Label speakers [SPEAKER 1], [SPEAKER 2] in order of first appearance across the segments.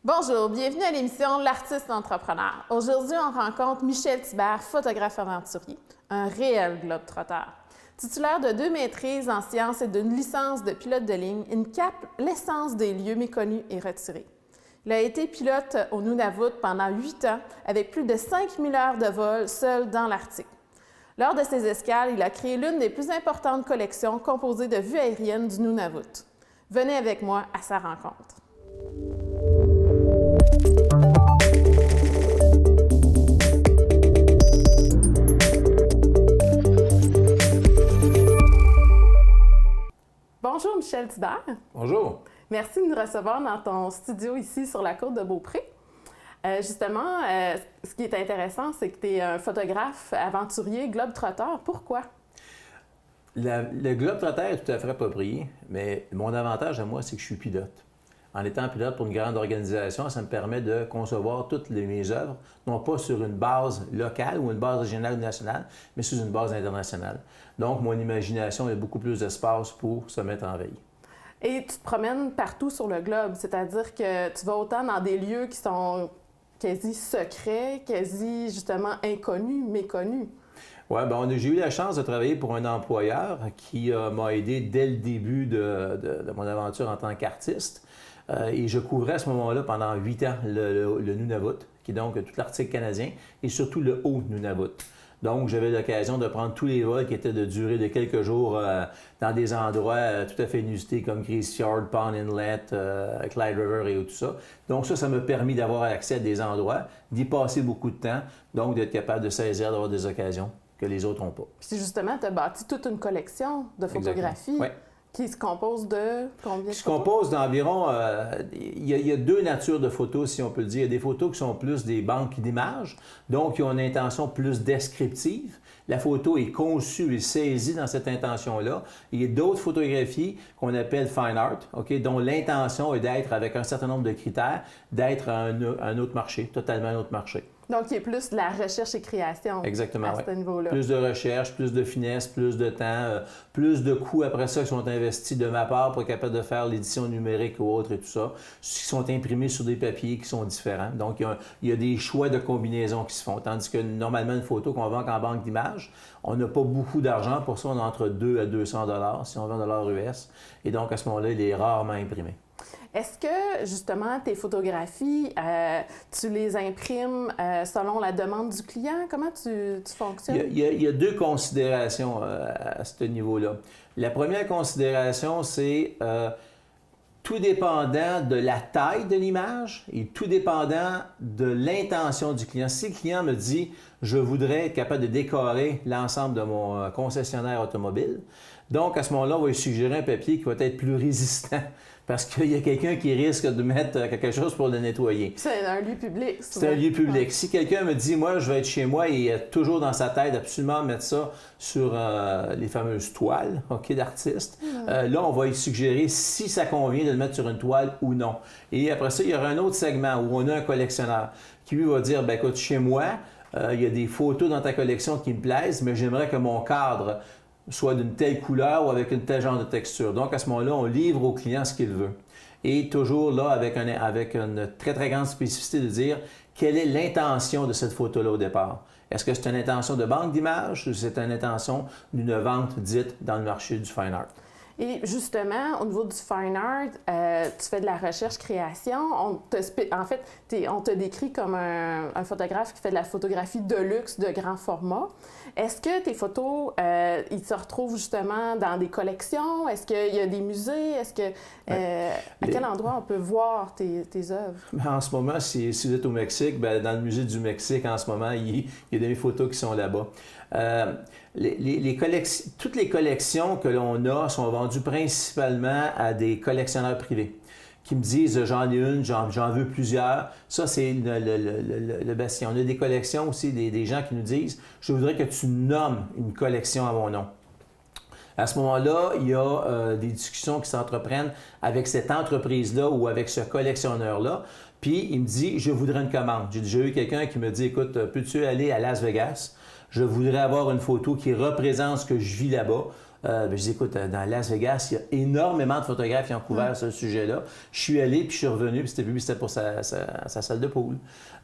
[SPEAKER 1] Bonjour, bienvenue à l'émission L'Artiste Entrepreneur. Aujourd'hui, on rencontre Michel Thibert, photographe aventurier, un réel globe-trotteur. Titulaire de 2 maîtrises en sciences et d'une licence de pilote de ligne, il capte l'essence des lieux méconnus et retirés. Il a été pilote au Nunavut pendant 8 ans, avec plus de 5000 heures de vol seul dans l'Arctique. Lors de ses escales, il a créé l'une des plus importantes collections composées de vues aériennes du Nunavut. Venez avec moi à sa rencontre. Bonjour Michel Thibert.
[SPEAKER 2] Bonjour.
[SPEAKER 1] Merci de nous recevoir dans ton studio ici sur la côte de Beaupré. Ce qui est intéressant, c'est que tu es un photographe aventurier, globe-trotteur. Pourquoi?
[SPEAKER 2] Le globe-trotteur est tout à fait approprié, mais mon avantage à moi, c'est que je suis pilote. En étant pilote pour une grande organisation, ça me permet de concevoir toutes mes œuvres, non pas sur une base locale ou une base régionale ou nationale, mais sur une base internationale. Donc, mon imagination a beaucoup plus d'espace pour se mettre en veille.
[SPEAKER 1] Et tu te promènes partout sur le globe, c'est-à-dire que tu vas autant dans des lieux qui sont quasi secrets, quasi justement inconnus, méconnus.
[SPEAKER 2] Oui, j'ai eu la chance de travailler pour un employeur qui m'a aidé dès le début de mon aventure en tant qu'artiste. Et je couvrais à ce moment-là pendant 8 ans le Nunavut, qui est donc tout l'Arctique canadien, et surtout le Haut-Nunavut. Donc, j'avais l'occasion de prendre tous les vols qui étaient de durée de quelques jours dans des endroits tout à fait inusités comme Grise Fjord, Pond Inlet, Clyde River et tout ça. Donc, ça m'a permis d'avoir accès à des endroits, d'y passer beaucoup de temps, donc d'être capable de saisir, d'avoir des occasions que les autres n'ont pas.
[SPEAKER 1] Puis justement, tu as bâti toute une collection de photographies.
[SPEAKER 2] Oui.
[SPEAKER 1] Qui se compose de combien de
[SPEAKER 2] Qui se compose d'environ... il y a 2 natures de photos, si on peut le dire. Il y a des photos qui sont plus des banques d'images, donc qui ont une intention plus descriptive. La photo est conçue et saisie dans cette intention-là. Il y a d'autres photographies qu'on appelle fine art, dont l'intention est d'être, avec un certain nombre de critères, d'être un autre marché, totalement un autre marché.
[SPEAKER 1] Donc, il y a plus de la recherche et création.
[SPEAKER 2] Exactement,
[SPEAKER 1] à ce niveau-là.
[SPEAKER 2] Plus de recherche, plus de finesse, plus de temps, plus de coûts après ça qui sont investis de ma part pour être capable de faire l'édition numérique ou autre et tout ça, qui sont imprimés sur des papiers qui sont différents. Donc, il y a des choix de combinaisons qui se font. Tandis que normalement, une photo qu'on vend en banque d'images, on n'a pas beaucoup d'argent pour ça. On a entre 2 à 200 $ si on vend $ US. Et donc, à ce moment-là, il est rarement imprimé.
[SPEAKER 1] Est-ce que, justement, tes photographies, tu les imprimes selon la demande du client? Comment tu fonctionnes?
[SPEAKER 2] Il y a 2 considérations à ce niveau-là. La première considération, c'est tout dépendant de la taille de l'image et tout dépendant de l'intention du client. Si le client me dit « je voudrais être capable de décorer l'ensemble de mon concessionnaire automobile », donc à ce moment-là, on va lui suggérer un papier qui va être plus résistant parce qu'il y a quelqu'un qui risque de mettre quelque chose pour le nettoyer.
[SPEAKER 1] C'est un lieu public.
[SPEAKER 2] C'est un lieu public. Si quelqu'un me dit « moi, je vais être chez moi » et il a toujours dans sa tête absolument mettre ça sur les fameuses toiles d'artistes, là, on va lui suggérer si ça convient de le mettre sur une toile ou non. Et après ça, il y aura un autre segment où on a un collectionneur qui lui va dire « ben écoute, chez moi, il y a des photos dans ta collection qui me plaisent, mais j'aimerais que mon cadre soit d'une telle couleur ou avec une telle genre de texture. » Donc, à ce moment-là, on livre au client ce qu'il veut. Et toujours là, avec une très, très grande spécificité de dire quelle est l'intention de cette photo-là au départ. Est-ce que c'est une intention de banque d'images ou c'est une intention d'une vente dite dans le marché du fine art?
[SPEAKER 1] Et justement, au niveau du fine art, tu fais de la recherche-création. On te décrit comme un photographe qui fait de la photographie de luxe de grand format. Est-ce que tes photos, ils se retrouvent justement dans des collections? Est-ce qu'il y a des musées? À quel endroit on peut voir tes œuvres?
[SPEAKER 2] En ce moment, si vous êtes au Mexique, dans le musée du Mexique, en ce moment, il y a des photos qui sont là-bas. Toutes les collections que l'on a sont vendues principalement à des collectionneurs privés qui me disent « j'en ai une, j'en veux plusieurs ». Ça, c'est le bastion. On a des collections aussi, des gens qui nous disent « je voudrais que tu nommes une collection à mon nom ». À ce moment-là, il y a des discussions qui s'entreprennent avec cette entreprise-là ou avec ce collectionneur-là. Puis, il me dit « je voudrais une commande ». J'ai déjà eu quelqu'un qui me dit « écoute, peux-tu aller à Las Vegas? Je voudrais avoir une photo qui représente ce que je vis là-bas. Je dis, écoute, dans Las Vegas, il y a énormément de photographes qui ont couvert ce sujet-là. Je suis allé, puis je suis revenu, puis c'était pour sa salle de pool,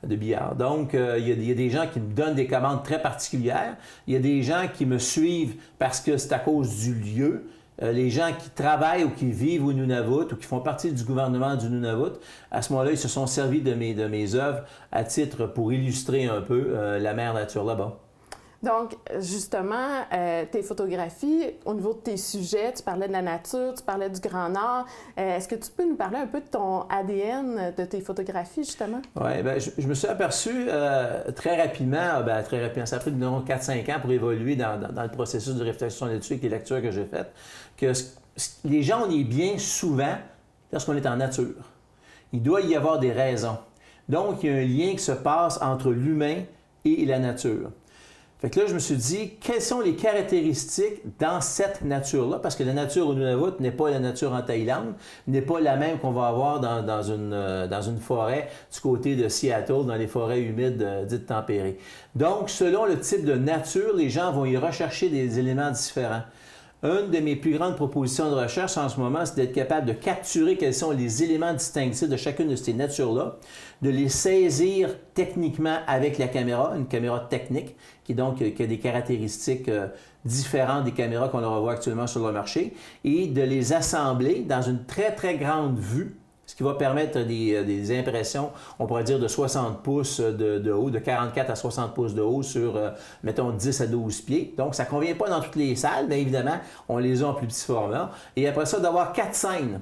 [SPEAKER 2] de billard. Donc, il y a des gens qui me donnent des commandes très particulières. Il y a des gens qui me suivent parce que c'est à cause du lieu. Les gens qui travaillent ou qui vivent au Nunavut ou qui font partie du gouvernement du Nunavut, à ce moment-là, ils se sont servis de mes œuvres à titre pour illustrer un peu la mère nature là-bas.
[SPEAKER 1] Donc, justement, tes photographies, au niveau de tes sujets, tu parlais de la nature, tu parlais du Grand Nord. Est-ce que tu peux nous parler un peu de ton ADN, de tes photographies, justement?
[SPEAKER 2] Oui, bien, je me suis aperçu très rapidement, ça a pris environ 4-5 ans pour évoluer dans le processus de réflexion là-dessus avec les lectures que j'ai faites, que les gens, on est bien souvent lorsqu'on est en nature. Il doit y avoir des raisons. Donc, il y a un lien qui se passe entre l'humain et la nature. Fait que là, je me suis dit, quelles sont les caractéristiques dans cette nature-là? Parce que la nature au Nunavut n'est pas la nature en Thaïlande, n'est pas la même qu'on va avoir dans une forêt du côté de Seattle, dans les forêts humides dites tempérées. Donc, selon le type de nature, les gens vont y rechercher des éléments différents. Une de mes plus grandes propositions de recherche en ce moment, c'est d'être capable de capturer quels sont les éléments distinctifs de chacune de ces natures-là, de les saisir techniquement avec la caméra, une caméra technique, qui a des caractéristiques différentes des caméras qu'on revoit actuellement sur le marché, et de les assembler dans une très, très grande vue, ce qui va permettre des impressions, on pourrait dire de 60 pouces de haut, de 44 à 60 pouces de haut sur, mettons, 10 à 12 pieds. Donc, ça ne convient pas dans toutes les salles, mais évidemment, on les a en plus petit format. Et après ça, d'avoir 4 scènes.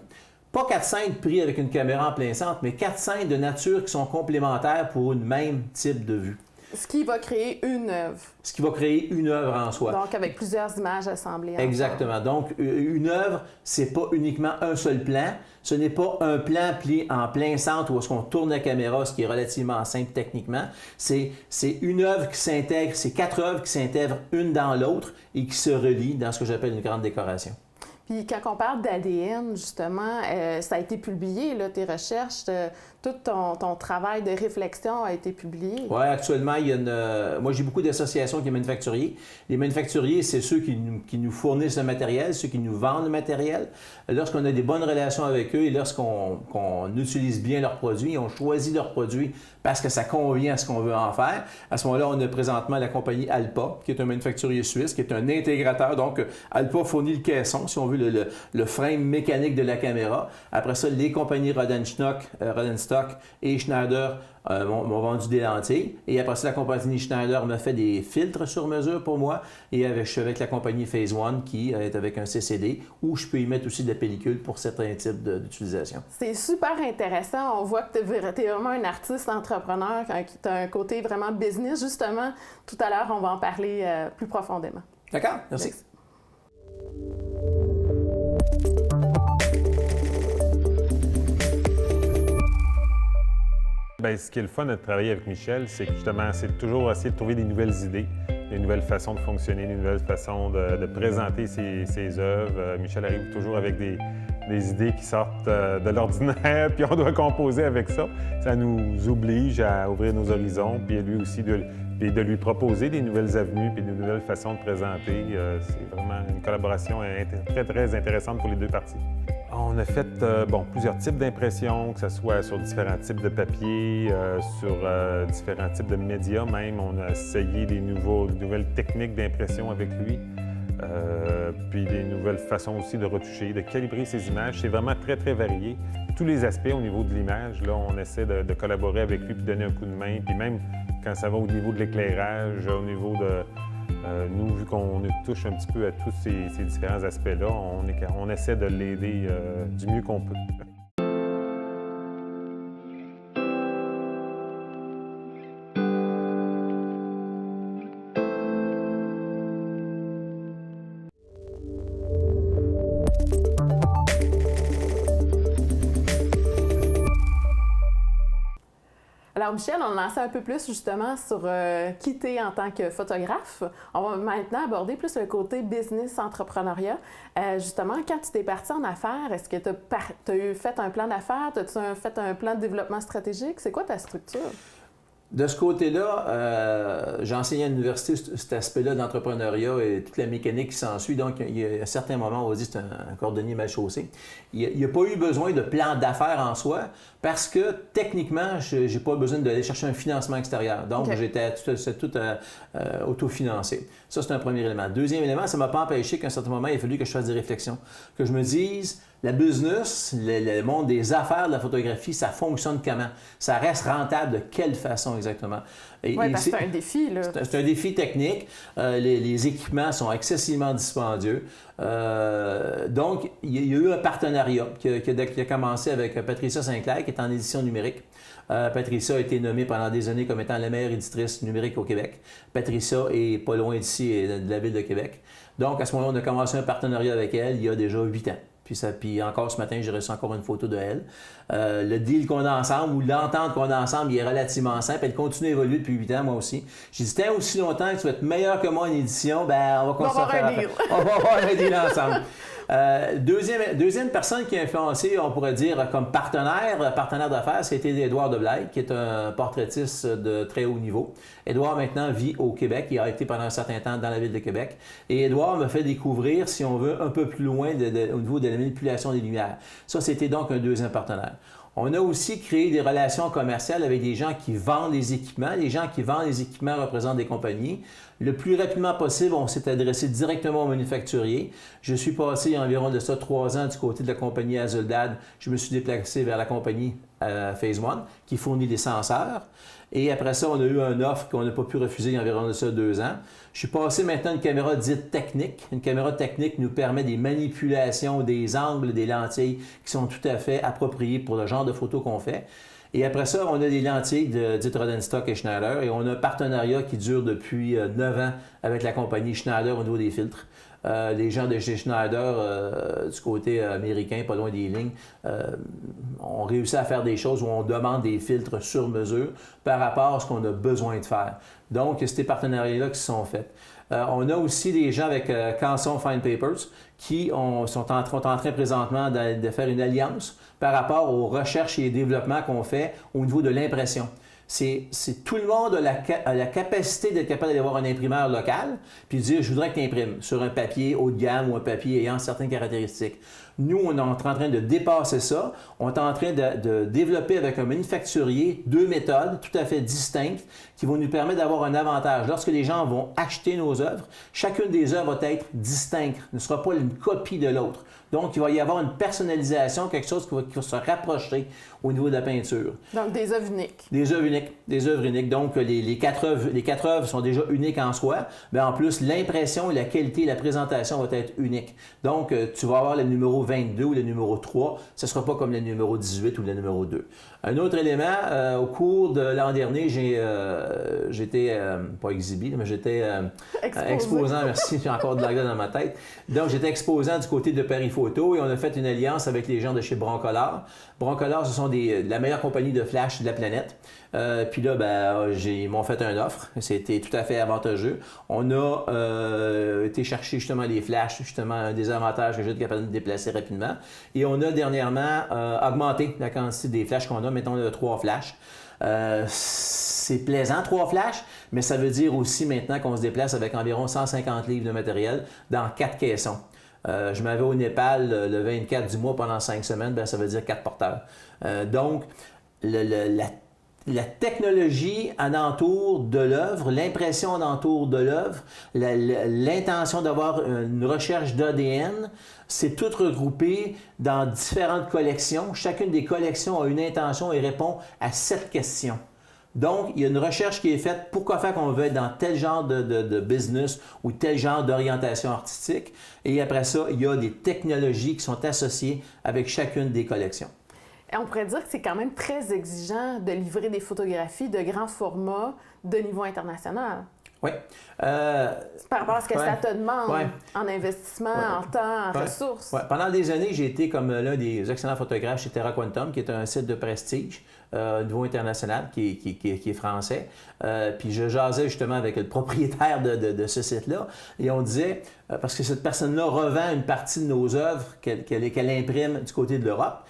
[SPEAKER 2] Pas 4 scènes prises avec une caméra en plein centre, mais 4 scènes de nature qui sont complémentaires pour une même type de vue.
[SPEAKER 1] Ce qui va créer une œuvre.
[SPEAKER 2] Ce qui va créer une œuvre en soi.
[SPEAKER 1] Donc, avec plusieurs images assemblées ensemble.
[SPEAKER 2] Exactement. Donc, une œuvre, c'est pas uniquement un seul plan. Ce n'est pas un plan plié en plein centre où est-ce qu'on tourne la caméra, ce qui est relativement simple techniquement. C'est une œuvre qui s'intègre, c'est 4 œuvres qui s'intègrent une dans l'autre et qui se relient dans ce que j'appelle une grande décoration.
[SPEAKER 1] Puis quand on parle d'ADN, justement, ça a été publié, là, tes recherches, tout ton travail de réflexion a été publié.
[SPEAKER 2] Oui, actuellement, moi j'ai beaucoup d'associations qui sont manufacturiers. Les manufacturiers, c'est ceux qui nous fournissent le matériel, ceux qui nous vendent le matériel. Lorsqu'on a des bonnes relations avec eux et lorsqu'on utilise bien leurs produits, on choisit leurs produits parce que ça convient à ce qu'on veut en faire. À ce moment-là, on a présentement la compagnie Alpa, qui est un manufacturier suisse, qui est un intégrateur. Donc, Alpa fournit le caisson, si on veut, le frame mécanique de la caméra. Après ça, les compagnies Rodenstock et Schneider m'ont vendu des lentilles. Et après ça, la compagnie Schneider m'a fait des filtres sur mesure pour moi. Et je suis avec la compagnie Phase One qui est avec un CCD où je peux y mettre aussi de la pellicule pour certains types d'utilisation.
[SPEAKER 1] C'est super intéressant. On voit que tu es vraiment un artiste entrepreneur, qui a un côté vraiment business. Justement, tout à l'heure, on va en parler plus profondément.
[SPEAKER 2] D'accord, merci.
[SPEAKER 3] Bien, ce qui est le fun de travailler avec Michel, c'est que justement, c'est toujours essayer de trouver des nouvelles idées, des nouvelles façons de fonctionner, des nouvelles façons de présenter ses œuvres. Michel arrive toujours avec des idées qui sortent de l'ordinaire, puis on doit composer avec ça. Ça nous oblige à ouvrir nos horizons, puis lui aussi de lui proposer des nouvelles avenues, puis des nouvelles façons de présenter. C'est vraiment une collaboration très, très intéressante pour les deux parties. On a fait plusieurs types d'impressions, que ce soit sur différents types de papier, sur différents types de médias même. On a essayé des nouvelles techniques d'impression avec lui, puis des nouvelles façons aussi de retoucher, de calibrer ses images. C'est vraiment très, très varié. Tous les aspects au niveau de l'image, là, on essaie de collaborer avec lui puis donner un coup de main. Puis même quand ça va au niveau de l'éclairage, au niveau de... nous, vu qu'on touche un petit peu à tous ces différents aspects-là, on essaie de l'aider du mieux qu'on peut.
[SPEAKER 1] Alors, Michel, on en sait un peu plus justement sur qui tu es en tant que photographe. On va maintenant aborder plus le côté business, entrepreneuriat. Justement, quand tu t'es parti en affaires, est-ce que tu as fait un plan d'affaires? As-tu fait un plan de développement stratégique? C'est quoi ta structure?
[SPEAKER 2] De ce côté-là, j'ai enseigné à l'université cet aspect-là d'entrepreneuriat et toute la mécanique qui s'ensuit. Donc, il y a un certain moment, on va dire que c'est un cordonnier mal chaussé. Il n'y a pas eu besoin de plan d'affaires en soi parce que techniquement, je n'ai pas besoin d'aller chercher un financement extérieur. Donc, j'étais tout autofinancé. Ça, c'est un premier élément. Deuxième élément, ça ne m'a pas empêché qu'à un certain moment, il a fallu que je fasse des réflexions. Que je me dise, la business, le monde des affaires de la photographie, ça fonctionne comment? Ça reste rentable de quelle façon exactement?
[SPEAKER 1] Oui, parce que c'est un défi, là.
[SPEAKER 2] C'est un défi technique. Les équipements sont excessivement dispendieux. Donc, il y a eu un partenariat qui a commencé avec Patricia Sinclair, qui est en édition numérique. Patricia a été nommée pendant des années comme étant la meilleure éditrice numérique au Québec. Patricia est pas loin d'ici, de la ville de Québec. Donc, à ce moment-là, on a commencé un partenariat avec elle il y a déjà 8 ans. Puis encore ce matin, j'ai reçu encore une photo de elle. Le deal qu'on a ensemble ou l'entente qu'on a ensemble, il est relativement simple. Elle continue à évoluer depuis 8 ans, moi aussi. J'ai dit, tant aussi longtemps que tu vas être meilleur que moi en édition, ben on va continuer à faire affaire. On va avoir un deal ensemble. Deuxième personne qui a influencé, on pourrait dire, comme partenaire d'affaires, c'était Édouard Deblaye, qui est un portraitiste de très haut niveau. Édouard, maintenant, vit au Québec. Il a été pendant un certain temps dans la ville de Québec. Et Édouard me fait découvrir, si on veut, un peu plus loin au niveau de la manipulation des lumières. Ça, c'était donc un deuxième partenaire. On a aussi créé des relations commerciales avec des gens qui vendent les équipements. Les gens qui vendent les équipements représentent des compagnies. Le plus rapidement possible, on s'est adressé directement aux manufacturiers. Je suis passé il y a environ de ça 3 ans du côté de la compagnie Hazelblad. Je me suis déplacé vers la compagnie Phase One qui fournit des senseurs. Et après ça, on a eu une offre qu'on n'a pas pu refuser il y a environ de ça 2 ans. Je suis passé maintenant à une caméra dite technique. Une caméra technique nous permet des manipulations des angles, des lentilles qui sont tout à fait appropriées pour le genre de photos qu'on fait. Et après ça, on a des lentilles dites Rodenstock et Schneider et on a un partenariat qui dure depuis 9 ans avec la compagnie Schneider au niveau des filtres. Les gens de chez Schneider, du côté américain, pas loin des lignes, ont réussi à faire des choses où on demande des filtres sur mesure par rapport à ce qu'on a besoin de faire. Donc, c'est ces partenariats-là qui sont faits. On a aussi des gens avec Canson Fine Papers qui sont en train présentement de faire une alliance par rapport aux recherches et développements qu'on fait au niveau de l'impression. C'est tout le monde a la capacité d'être capable d'aller voir un imprimeur local puis de dire « je voudrais que tu imprimes sur un papier haut de gamme ou un papier ayant certaines caractéristiques ». Nous, on est en train de dépasser ça. On est en train de développer avec un manufacturier 2 méthodes tout à fait distinctes qui vont nous permettre d'avoir un avantage. Lorsque les gens vont acheter nos œuvres, chacune des œuvres va être distincte, ne sera pas une copie de l'autre. Donc, il va y avoir une personnalisation, quelque chose qui va se rapprocher au niveau de la peinture.
[SPEAKER 1] Donc, des œuvres uniques.
[SPEAKER 2] Des œuvres uniques. Des œuvres uniques. Donc, les 4 œuvres sont déjà uniques en soi. Mais en plus, l'impression, la qualité, la présentation va être unique. Donc, tu vas avoir le numéro 22 ou le numéro 3. Ce ne sera pas comme le numéro 18 ou le numéro 2. Un autre élément, au cours de l'an dernier, j'étais, pas exhibé, mais j'étais exposant, merci, j'ai encore de la gueule dans ma tête. Donc, j'étais exposant du côté de Paris Photo et on a fait une alliance avec les gens de chez Broncolor. Broncolor, ce sont la meilleure compagnie de flash de la planète. Puis là, ils m'ont fait une offre. C'était tout à fait avantageux. On a été chercher justement les flashs, justement un des avantages que j'ai été capable de me déplacer rapidement. Et on a dernièrement augmenté la quantité des flashs qu'on a. Mettons, on a 3 flashs. C'est plaisant, 3 flashs, mais ça veut dire aussi maintenant qu'on se déplace avec environ 150 livres de matériel dans 4 caissons. Je m'en vais au Népal le 24 du mois pendant 5 semaines, ça veut dire 4 porteurs. Donc, la technologie alentour de l'œuvre, l'impression alentour de l'œuvre, l'intention d'avoir une recherche d'ADN, c'est tout regroupé dans différentes collections. Chacune des collections a une intention et répond à 7 questions. Donc, il y a une recherche qui est faite. Pourquoi faire qu'on veut être dans tel genre de business ou tel genre d'orientation artistique? Et après ça, il y a des technologies qui sont associées avec chacune des collections.
[SPEAKER 1] Et on pourrait dire que c'est quand même très exigeant de livrer des photographies de grand format de niveau international.
[SPEAKER 2] Oui.
[SPEAKER 1] Par rapport à ce que ça te demande en investissement, en temps, en ressources.
[SPEAKER 2] Ouais. Pendant des années, j'ai été comme l'un des excellents photographes chez Terra Quantum, qui est un site de prestige au niveau international, qui est français. Puis je jasais justement avec le propriétaire de ce site-là, et on disait, parce que cette personne-là revend une partie de nos œuvres qu'elle imprime du côté de l'Europe.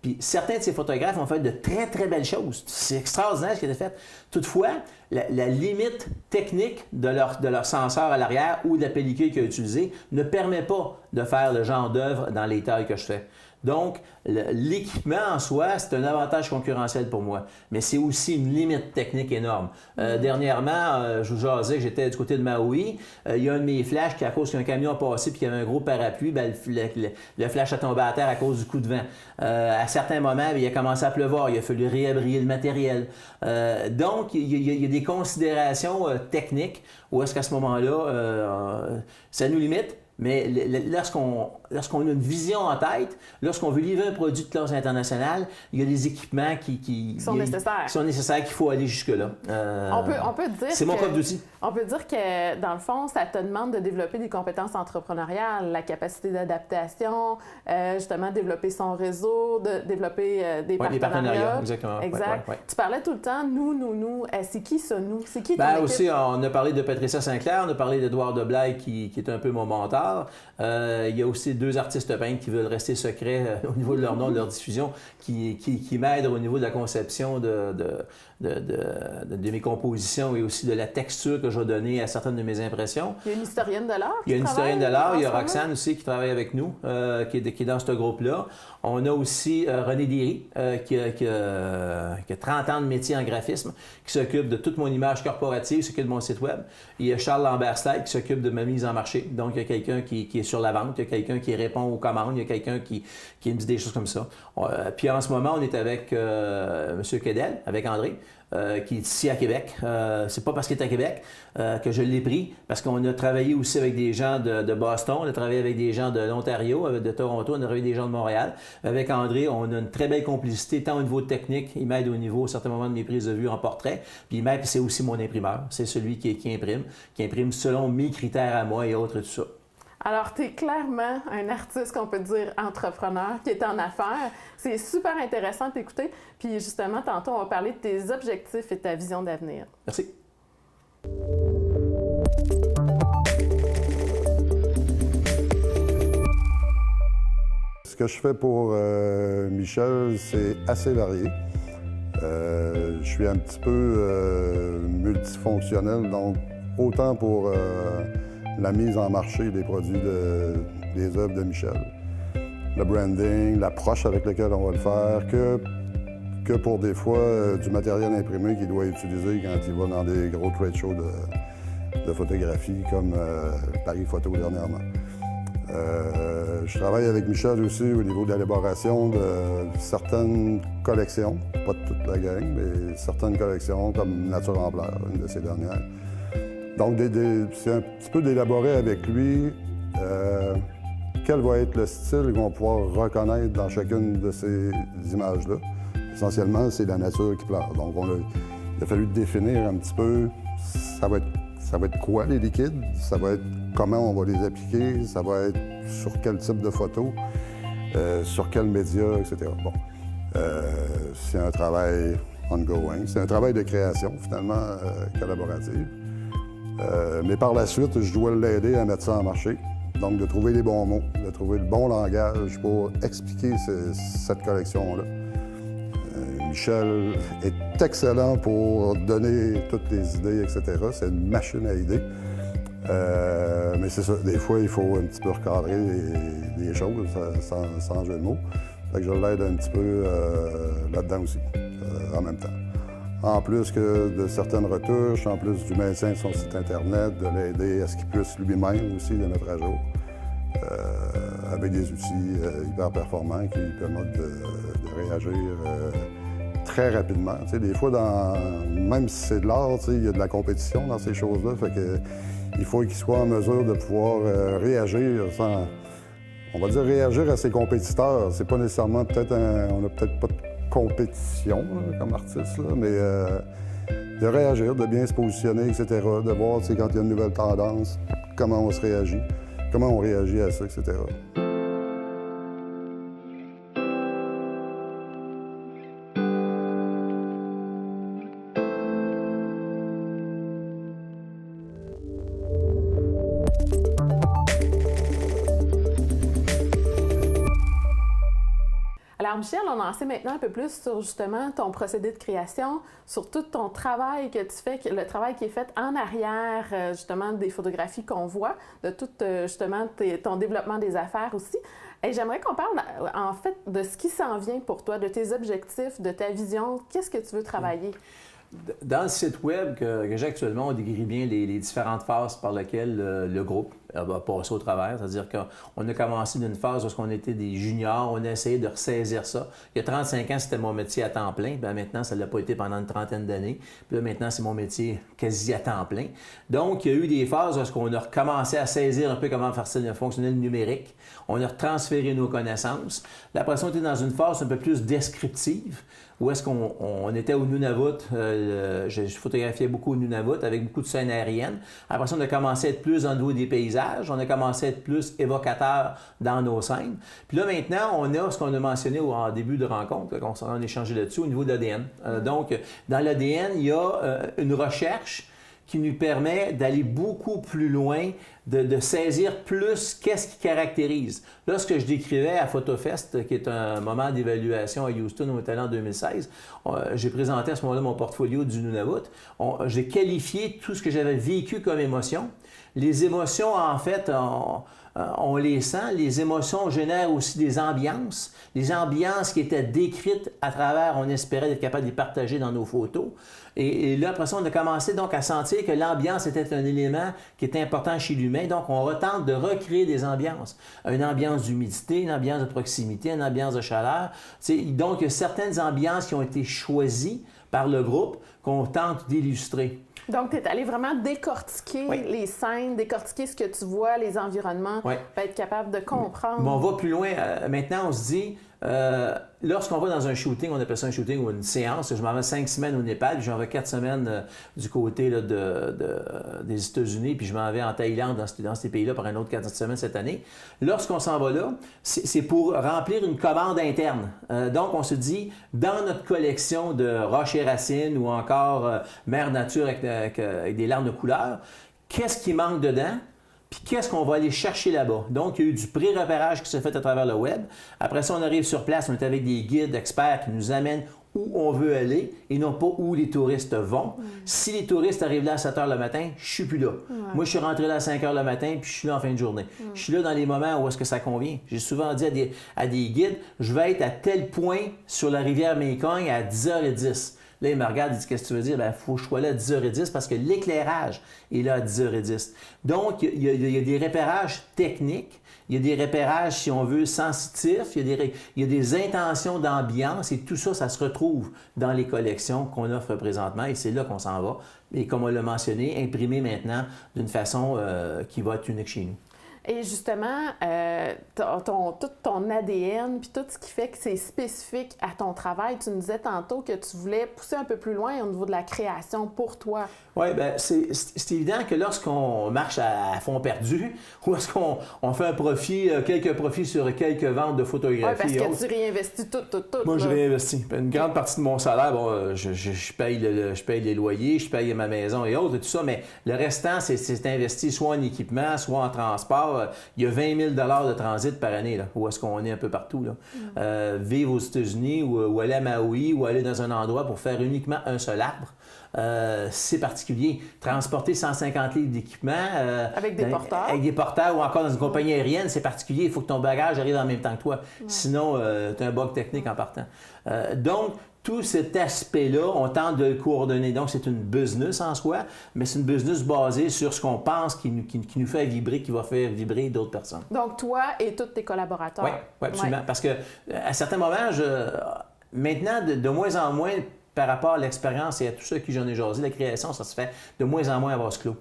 [SPEAKER 2] Puis certains de ces photographes ont fait de très, très belles choses. C'est extraordinaire ce qui a été fait. Toutefois, la limite technique de leur senseur à l'arrière ou de la pellicule qu'ils ont utilisée ne permet pas de faire le genre d'œuvre dans les tailles que je fais. Donc, l'équipement en soi, c'est un avantage concurrentiel pour moi, mais c'est aussi une limite technique énorme. Dernièrement, je vous jasais que j'étais du côté de Maui. Il y a un de mes flashs qui, à cause qu'un camion a passé et qu'il y avait un gros parapluie, bien, le flash a tombé à terre à cause du coup de vent. À certains moments, bien, il a commencé à pleuvoir. Il a fallu réabrier le matériel. Donc, il y a des considérations techniques où est-ce qu'à ce moment-là, ça nous limite. Mais lorsqu'on a une vision en tête, lorsqu'on veut livrer un produit de classe internationale, il y a des équipements qui
[SPEAKER 1] sont
[SPEAKER 2] nécessaires, qu'il faut aller jusque-là.
[SPEAKER 1] On peut dire
[SPEAKER 2] c'est mon code d'outil.
[SPEAKER 1] On peut dire que, dans le fond, ça te demande de développer des compétences entrepreneuriales, la capacité d'adaptation, justement, développer son réseau, de développer des partenariats.
[SPEAKER 2] Exactement.
[SPEAKER 1] Exact.
[SPEAKER 2] Ouais.
[SPEAKER 1] Tu parlais tout le temps, nous. C'est qui ça, nous? C'est qui ton équipe?
[SPEAKER 2] Aussi, on a parlé de Patricia Sinclair, on a parlé d'Edouard Deblaye, qui est un peu mon mentor. Il y a aussi 2 artistes peintres qui veulent rester secrets au niveau de leur nom, de leur diffusion, qui m'aident au niveau de la conception de mes compositions et aussi de la texture que je vais donner à certaines de mes impressions.
[SPEAKER 1] Il y a une historienne de l'art.
[SPEAKER 2] Il y a une historienne de l'art. Il y a Roxane aussi qui travaille avec nous, qui est dans ce groupe-là. On a aussi René Derry, qui a 30 ans de métier en graphisme, qui s'occupe de toute mon image corporative, qui s'occupe de mon site web. Il y a Charles Lambert-Slide qui s'occupe de ma mise en marché. Donc, il y a quelqu'un qui est sur la vente, il y a quelqu'un qui répond aux commandes, il y a quelqu'un qui me dit des choses comme ça. Puis en ce moment, on est avec M. Kedel, avec André, qui est ici à Québec. C'est pas parce qu'il est à Québec que je l'ai pris, parce qu'on a travaillé aussi avec des gens de Boston, on a travaillé avec des gens de l'Ontario, de Toronto, on a travaillé avec des gens de Montréal. Avec André, on a une très belle complicité, tant au niveau technique, il m'aide au niveau, à certains moments, de mes prises de vue en portrait, puis il m'aide, c'est aussi mon imprimeur. C'est celui qui imprime selon mes critères à moi et autres, tout ça.
[SPEAKER 1] Alors, tu es clairement un artiste, qu'on peut dire entrepreneur, qui est en affaires. C'est super intéressant de t'écouter. Puis justement, tantôt, on va parler de tes objectifs et ta vision d'avenir.
[SPEAKER 2] Merci.
[SPEAKER 4] Ce que je fais pour Michel, c'est assez varié. Je suis un petit peu multifonctionnel, donc autant pour la mise en marché des produits des œuvres de Michel, le branding, l'approche avec laquelle on va le faire, que pour des fois du matériel imprimé qu'il doit utiliser quand il va dans des gros trade shows de photographie comme Paris Photo dernièrement. Je travaille avec Michel aussi au niveau de l'élaboration de certaines collections, pas de toute la gang, mais certaines collections comme Nature en Pleurs, une de ses dernières. Donc, c'est un petit peu d'élaborer avec lui quel va être le style qu'on va pouvoir reconnaître dans chacune de ces images-là. Essentiellement, c'est la nature qui pleure. Donc, il a fallu définir un petit peu ça va être quoi les liquides, ça va être comment on va les appliquer, ça va être sur quel type de photo, sur quel média, etc. Bon, c'est un travail ongoing, c'est un travail de création, finalement, collaborative. Mais par la suite, je dois l'aider à mettre ça en marché. Donc, de trouver les bons mots, de trouver le bon langage pour expliquer cette collection-là. Michel est excellent pour donner toutes les idées, etc. C'est une machine à idées. Mais c'est ça, des fois, il faut un petit peu recadrer les choses sans jeu de mots. Fait que je l'aide un petit peu là-dedans aussi, en même temps. En plus que de certaines retouches, en plus du maintien de son site Internet, de l'aider à ce qu'il puisse lui-même aussi le mettre à jour, avec des outils hyper performants qui permettent de réagir très rapidement. Tu sais, des fois, même si c'est de l'art, il y a de la compétition dans ces choses-là, fait que il faut qu'il soit en mesure de pouvoir réagir sans... On va dire réagir à ses compétiteurs. C'est pas nécessairement on n'a peut-être pas de compétition là, comme artiste, là, mais de réagir, de bien se positionner, etc. De voir quand il y a une nouvelle tendance, comment on se réagit, comment on réagit à ça, etc.
[SPEAKER 1] Alors, Michel, on en sait maintenant un peu plus sur justement ton procédé de création, sur tout ton travail que tu fais, le travail qui est fait en arrière, justement, des photographies qu'on voit, de tout, justement, ton développement des affaires aussi. Et j'aimerais qu'on parle, en fait, de ce qui s'en vient pour toi, de tes objectifs, de ta vision. Qu'est-ce que tu veux travailler?
[SPEAKER 2] Dans le site web que j'ai actuellement, on décrit bien les différentes phases par lesquelles le groupe va passer au travers. C'est-à-dire qu'on a commencé d'une phase où on était des juniors, on a essayé de ressaisir ça. Il y a 35 ans, c'était mon métier à temps plein. Bien, maintenant, ça ne l'a pas été pendant une trentaine d'années. Puis là, maintenant, c'est mon métier quasi à temps plein. Donc, il y a eu des phases où on a recommencé à saisir un peu comment fonctionnait le numérique. On a transféré nos connaissances. Là, après ça, on était dans une phase un peu plus descriptive, où est-ce qu'on était au Nunavut. Je photographiais beaucoup au Nunavut avec beaucoup de scènes aériennes. Après ça, on a commencé à être plus dans le dos des paysages. On a commencé à être plus évocateur dans nos scènes. Puis là, maintenant, on a ce qu'on a mentionné en début de rencontre, qu'on s'en a échangé là-dessus, au niveau de l'ADN. Donc, dans l'ADN, il y a une recherche qui nous permet d'aller beaucoup plus loin, de saisir plus qu'est-ce qui caractérise. Là, ce que je décrivais à PhotoFest, qui est un moment d'évaluation à Houston au talent 2016, j'ai présenté à ce moment-là mon portfolio du Nunavut. J'ai qualifié tout ce que j'avais vécu comme émotion. Les émotions, en fait, on les sent. Les émotions génèrent aussi des ambiances. Les ambiances qui étaient décrites à travers, on espérait être capable de les partager dans nos photos. Et là, après ça, on a commencé donc à sentir que l'ambiance était un élément qui était important chez l'humain. Donc, on retente de recréer des ambiances. Une ambiance d'humidité, une ambiance de proximité, une ambiance de chaleur. Donc, il y a certaines ambiances qui ont été choisies par le groupe qu'on tente d'illustrer.
[SPEAKER 1] Donc, tu es allé vraiment décortiquer les scènes, décortiquer ce que tu vois, les environnements, pour être capable de comprendre.
[SPEAKER 2] Mais on va plus loin. Maintenant, on se dit, lorsqu'on va dans un shooting, on appelle ça un shooting ou une séance, je m'en vais 5 semaines au Népal, puis j'en vais 4 semaines du côté là, des États-Unis, puis je m'en vais en Thaïlande, dans ces pays-là, pour un autre 4 semaines cette année. Lorsqu'on s'en va là, c'est pour remplir une commande interne. Donc, on se dit, dans notre collection de roches et racines ou encore Mère Nature avec des larmes de couleur, qu'est-ce qui manque dedans? Puis qu'est-ce qu'on va aller chercher là-bas? Donc, il y a eu du pré-repérage qui s'est fait à travers le web. Après ça, on arrive sur place, on est avec des guides experts qui nous amènent où on veut aller et non pas où les touristes vont. Si les touristes arrivent là à 7 h le matin, je suis plus là. Moi, je suis rentré là à 5 h le matin puis je suis là en fin de journée. Je suis là dans les moments où est-ce que ça convient. J'ai souvent dit à des guides, je vais être à tel point sur la rivière Mekong à 10h10. Là, il me regarde, il dit, qu'est-ce que tu veux dire? Bien, il faut que je sois là à 10h10 parce que l'éclairage est là à 10h10. Donc, il y a des repérages techniques, il y a des repérages, si on veut, sensitifs, il y a des intentions d'ambiance et tout ça, ça se retrouve dans les collections qu'on offre présentement et c'est là qu'on s'en va. Et comme on l'a mentionné, imprimé maintenant d'une façon qui va être unique chez nous.
[SPEAKER 1] Et justement, tout ton ADN, puis tout ce qui fait que c'est spécifique à ton travail, tu nous disais tantôt que tu voulais pousser un peu plus loin au niveau de la création pour toi.
[SPEAKER 2] Oui, bien, c'est évident que lorsqu'on marche à fond perdu, ou est-ce qu'on fait un profit, quelques profits sur quelques ventes de photographies.
[SPEAKER 1] Oui, parce que tu réinvestis tout.
[SPEAKER 2] Moi,
[SPEAKER 1] là.
[SPEAKER 2] je réinvestis. Une grande partie de mon salaire, bon, je paye les loyers, je paye ma maison et autres, et tout ça, mais le restant, c'est investi soit en équipement, soit en transport. Il y a 20 000 $ de transit par année, là, où est-ce qu'on est un peu partout. Là. Vivre aux États-Unis ou aller à Maui ou aller dans un endroit pour faire uniquement un seul arbre, c'est particulier. Transporter 150 livres d'équipement...
[SPEAKER 1] avec des porteurs.
[SPEAKER 2] Avec des porteurs ou encore dans une compagnie aérienne, c'est particulier. Il faut que ton bagage arrive en même temps que toi. Sinon, tu as un bug technique en partant. Donc, tout cet aspect-là, on tente de le coordonner. Donc, c'est une business en soi, mais c'est une business basée sur ce qu'on pense qui nous fait vibrer, qui va faire vibrer d'autres personnes.
[SPEAKER 1] Donc, toi et tous tes collaborateurs.
[SPEAKER 2] Oui, absolument. Parce que à certains moments, maintenant, de moins en moins, par rapport à l'expérience et à tout ça qui j'en ai jasé, la création, ça se fait de moins en moins à vase clos.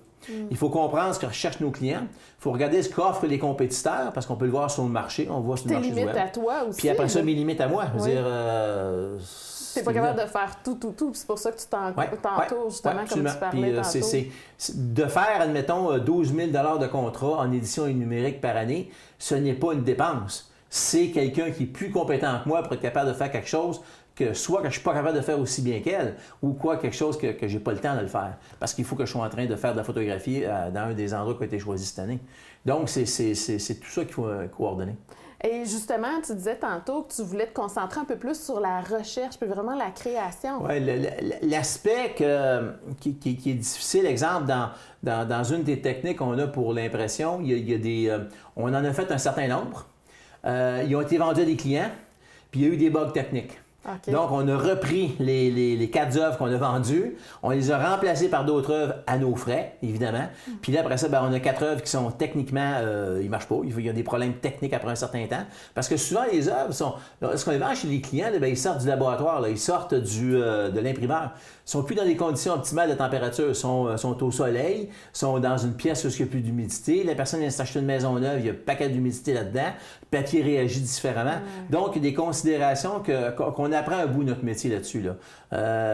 [SPEAKER 2] Il faut comprendre ce que recherchent nos clients. Il faut regarder ce qu'offrent les compétiteurs, parce qu'on peut le voir sur le marché. On voit sur le marché du web.
[SPEAKER 1] Tes limites à toi aussi.
[SPEAKER 2] Puis après ça, mes limites à moi. Je veux dire...
[SPEAKER 1] Tu n'es pas capable de faire tout. C'est pour ça que tu t'entoures, justement, comme tu parlais tantôt.
[SPEAKER 2] De faire, admettons, 12 000 $ de contrat en édition et numérique par année, ce n'est pas une dépense. C'est quelqu'un qui est plus compétent que moi pour être capable de faire quelque chose que soit que je ne suis pas capable de faire aussi bien qu'elle, ou quoi, quelque chose que je n'ai pas le temps de le faire. Parce qu'il faut que je sois en train de faire de la photographie dans un des endroits qui a été choisi cette année. Donc, c'est tout ça qu'il faut coordonner.
[SPEAKER 1] Et justement, tu disais tantôt que tu voulais te concentrer un peu plus sur la recherche, puis vraiment la création.
[SPEAKER 2] Oui, l'aspect qui est difficile, exemple, dans une des techniques qu'on a pour l'impression, on en a fait un certain nombre. Ils ont été vendus à des clients, puis il y a eu des bugs techniques.
[SPEAKER 1] Okay.
[SPEAKER 2] Donc, on a repris les 4 œuvres qu'on a vendues, on les a remplacées par d'autres œuvres à nos frais, évidemment. Puis là, après ça, on a 4 œuvres qui sont techniquement, ils ne marchent pas. Il y a des problèmes techniques après un certain temps. Parce que souvent, les œuvres lorsqu'on les vend chez les clients, là, ils sortent du laboratoire, là, ils sortent de l'imprimeur. Ils ne sont plus dans des conditions optimales de température. Ils sont au soleil, sont dans une pièce où il n'y a plus d'humidité. La personne vient s'acheter une maison neuve, il y a un paquet d'humidité là-dedans. Le papier réagit différemment. Donc, il y a des considérations qu'on apprend un bout de notre métier là-dessus. Là.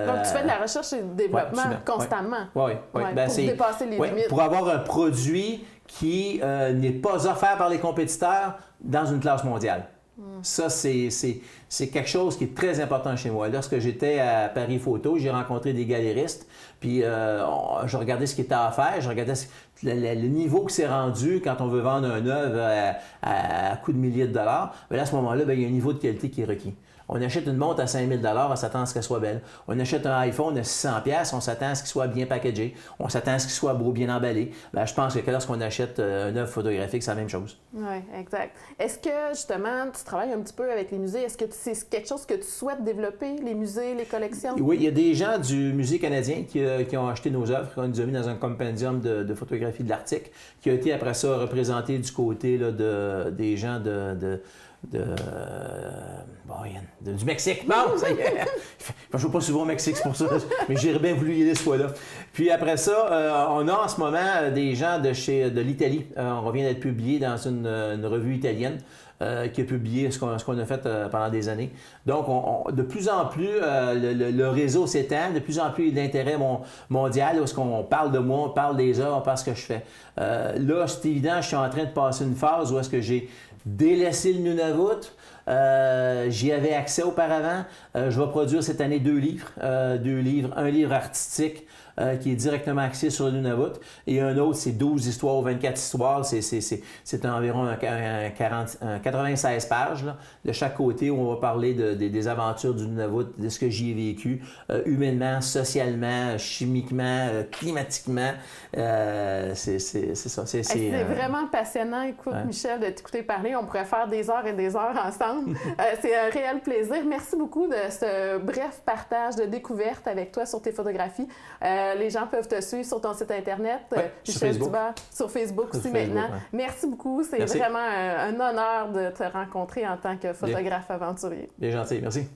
[SPEAKER 1] Donc, tu fais de la recherche et du développement constamment.
[SPEAKER 2] Oui.
[SPEAKER 1] Pour dépasser les limites.
[SPEAKER 2] Pour avoir un produit qui n'est pas offert par les compétiteurs dans une classe mondiale. Ça, c'est quelque chose qui est très important chez moi. Lorsque j'étais à Paris Photo, j'ai rencontré des galéristes, puis je regardais ce qui était à faire, je regardais le niveau que c'est rendu quand on veut vendre un œuvre à coût de milliers de dollars. Mais là, à ce moment-là, il y a un niveau de qualité qui est requis. On achète une montre à 5 000 $, on s'attend à ce qu'elle soit belle. On achète un iPhone à 600 $, on s'attend à ce qu'il soit bien packagé. On s'attend à ce qu'il soit beau, bien emballé. Je pense que lorsqu'on achète une œuvre photographique, c'est la même chose.
[SPEAKER 1] Oui, exact. Est-ce que, justement, tu travailles un petit peu avec les musées? Est-ce que c'est quelque chose que tu souhaites développer, les musées, les collections?
[SPEAKER 2] Oui, il y a des gens du Musée canadien qui ont acheté nos œuvres, qu'on nous a mis dans un compendium de photographie de l'Arctique, qui a été après ça représenté du côté là, des gens du Mexique. Bon, ça y est. Je ne vais pas souvent au Mexique, c'est pour ça, mais j'aurais bien voulu y aller ce fois-là. Puis après ça, on a en ce moment des gens de l'Italie. On vient d'être publié dans une revue italienne qui a publié ce qu'on a fait pendant des années. Donc, de plus en plus, le réseau s'étend, de plus en plus l'intérêt mondial, où est-ce qu'on parle de moi, on parle des œuvres, on parle de ce que je fais. Là, c'est évident, je suis en train de passer une phase où est-ce que j'ai délaissé le Nunavut. J'y avais accès auparavant. Je vais produire cette année 2 livres. Un livre artistique qui est directement axé sur le Nunavut et un autre, c'est 12 histoires ou 24 histoires. C'est environ 96 pages là, de chaque côté où on va parler des aventures du Nunavut, de ce que j'y ai vécu, humainement, socialement, chimiquement, climatiquement. C'est ça.
[SPEAKER 1] C'est vraiment passionnant. Écoute, Michel, de t'écouter parler. On pourrait faire des heures et des heures ensemble. C'est un réel plaisir. Merci beaucoup de ce bref partage de découvertes avec toi sur tes photographies. Les gens peuvent te suivre sur ton site Internet, Michel Thubert, sur Facebook aussi maintenant. Ouais. Merci beaucoup. C'est vraiment un honneur de te rencontrer en tant que photographe aventurier.
[SPEAKER 2] Bien gentil. Merci.